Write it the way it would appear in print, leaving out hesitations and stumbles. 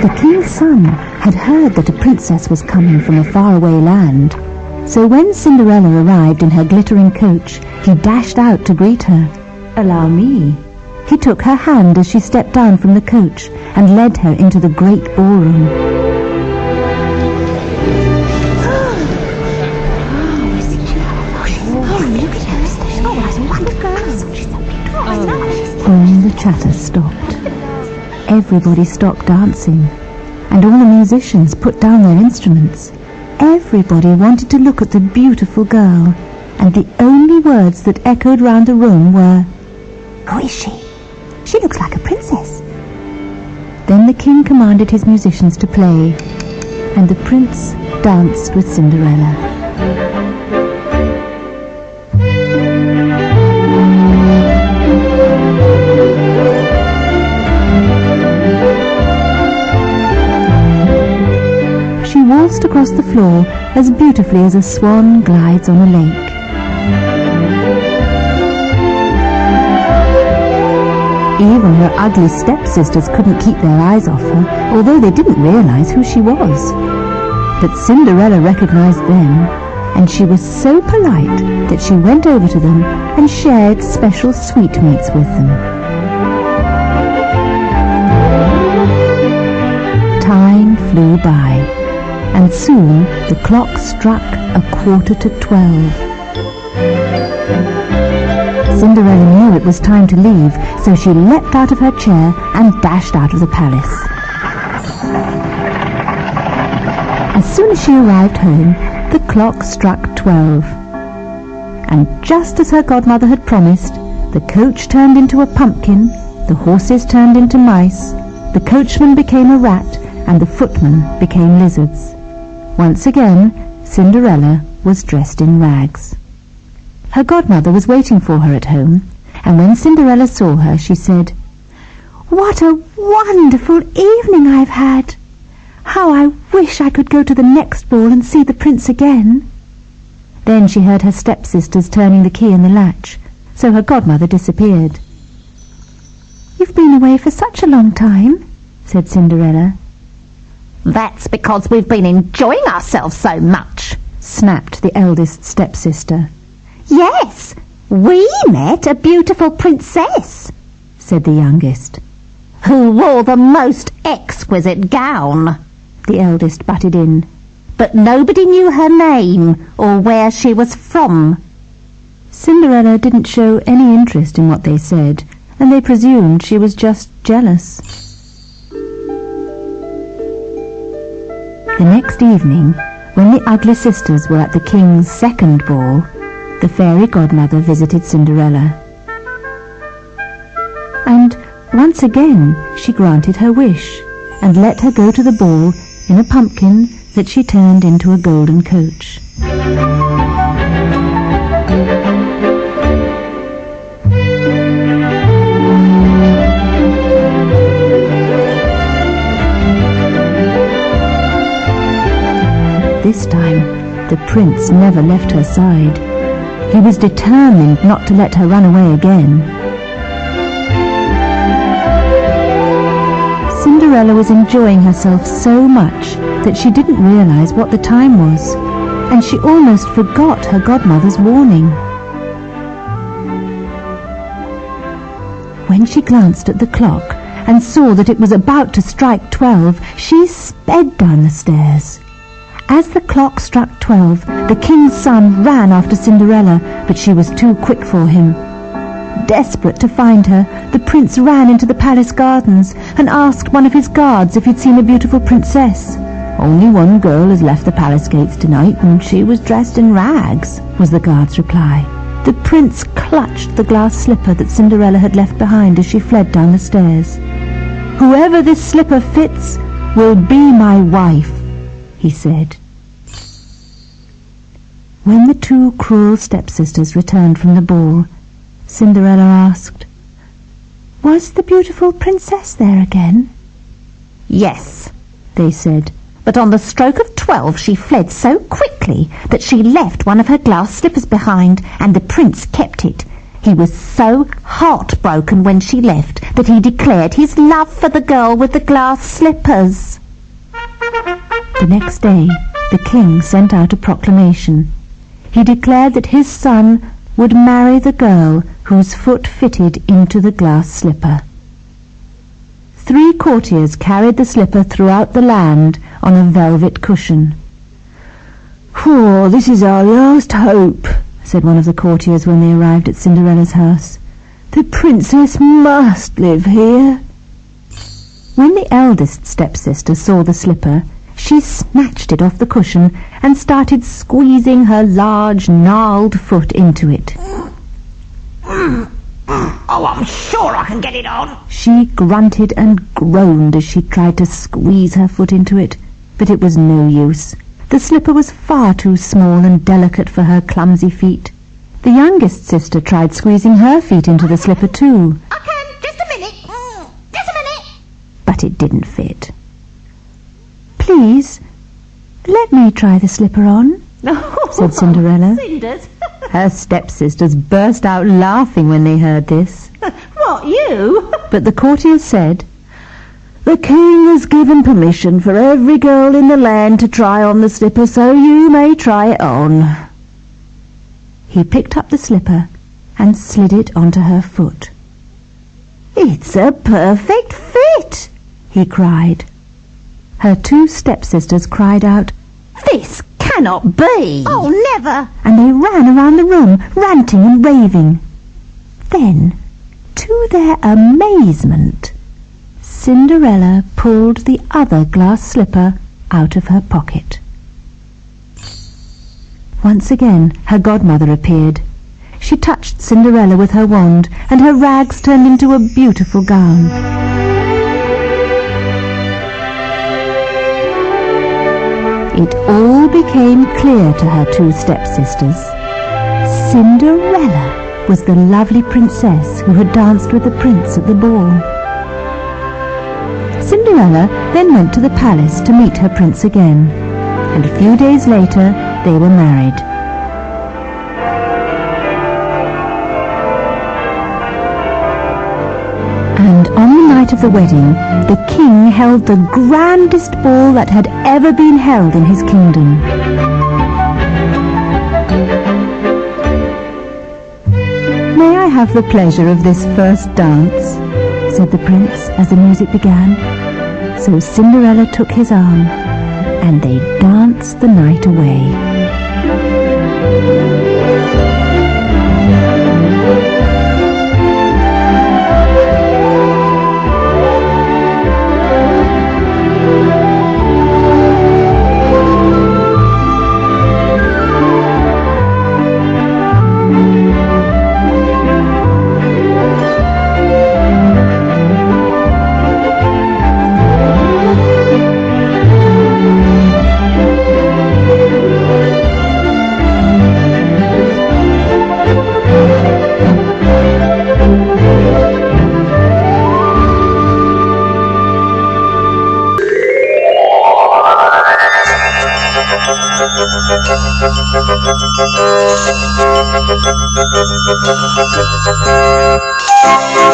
The king's son had heard that a princess was coming from a faraway land, so when Cinderella arrived in her glittering coach, he dashed out to greet her. "Allow me." He took her hand as she stepped down from the coach and led her into the great ballroom. All the chatter stopped. Everybody stopped dancing, and all the musicians put down their instruments. Everybody wanted to look at the beautiful girl, and the only words that echoed round the room were, "Who is she? She looks like a princess." Then the king commanded his musicians to play, and the prince danced with Cinderella. She waltzed across the floor as beautifully as a swan glides on a lake. Even her ugly stepsisters couldn't keep their eyes off her, although they didn't realize who she was. But Cinderella recognized them, and she was so polite that she went over to them and shared special sweetmeats with them. Time flew by, and soon the clock struck 11:45. Cinderella knew it was time to leave, so she leapt out of her chair and dashed out of the palace. As soon as she arrived home, the clock struck 12. And just as her godmother had promised, the coach turned into a pumpkin, the horses turned into mice, the coachman became a rat, and the footman became lizards. Once again, Cinderella was dressed in rags. Her godmother was waiting for her at home, and when Cinderella saw her, she said, "What a wonderful evening I've had! How I wish I could go to the next ball and see the prince again." Then she heard her stepsisters turning the key in the latch, so her godmother disappeared. "You've been away for such a long time," said Cinderella. "That's because we've been enjoying ourselves so much," snapped the eldest stepsister. "Yes, we met a beautiful princess," said the youngest. "who wore the most exquisite gown," the eldest butted in. "but nobody knew her name or where she was from." Cinderella didn't show any interest in what they said, and they presumed she was just jealous. The next evening, when the ugly sisters were at the king's second ball, the fairy godmother visited Cinderella. And once again she granted her wish, and let her go to the ball in a pumpkin that she turned into a golden coach. This time, the prince never left her side. He was determined not to let her run away again. Cinderella was enjoying herself so much that she didn't realize what the time was, and she almost forgot her godmother's warning. When she glanced at the clock and saw that it was about to strike 12, she sped down the stairs. As the clock struck 12, the king's son ran after Cinderella, but she was too quick for him. Desperate to find her, the prince ran into the palace gardens and asked one of his guards if he'd seen a beautiful princess. "Only one girl has left the palace gates tonight, and she was dressed in rags," was the guard's reply. The prince clutched the glass slipper that Cinderella had left behind as she fled down the stairs. "Whoever this slipper fits will be my wife," he said. When the two cruel stepsisters returned from the ball, Cinderella asked, "Was the beautiful princess there again?" "Yes," they said, "but on the stroke of 12 she fled so quickly that she left one of her glass slippers behind, and the prince kept it. He was so heartbroken when she left that he declared his love for the girl with the glass slippers. The next day, the king sent out a proclamation. He declared that his son would marry the girl whose foot fitted into the glass slipper. 3 courtiers carried the slipper throughout the land on a velvet cushion. "Oh, this is our last hope," said one of the courtiers when they arrived at Cinderella's house. "The princess must live here." When the eldest stepsister saw the slipper, she snatched it off the cushion and started squeezing her large, gnarled foot into it. Oh, I'm sure I can get it on. She grunted and groaned as she tried to squeeze her foot into it, but it was no use. The slipper was far too small and delicate for her clumsy feet. The youngest sister tried squeezing her feet into the slipper too. I can, just a minute. Just a minute. But it didn't fit. "Please, let me try the slipper on," said Cinderella. Cinders. Her stepsisters burst out laughing when they heard this. What, you? But the courtiers said, "The king has given permission for every girl in the land to try on the slipper, so you may try it on." He picked up the slipper and slid it onto her foot. "It's a perfect fit," he cried. Her 2 stepsisters cried out, "This cannot be!" Oh, never. And they ran around the room, ranting and raving. Then, to their amazement, Cinderella pulled the other glass slipper out of her pocket. Once again, her godmother appeared. She touched Cinderella with her wand, and her rags turned into a beautiful gown. It all became clear to her 2 stepsisters. Cinderella was the lovely princess who had danced with the prince at the ball. Cinderella then went to the palace to meet her prince again, and a few days later they were married. And on the night of the wedding, the king held the grandest ball that had ever been held in his kingdom. "May I have the pleasure of this first dance?" said the prince as the music began. So Cinderella took his arm, and they danced the night away. Thank you.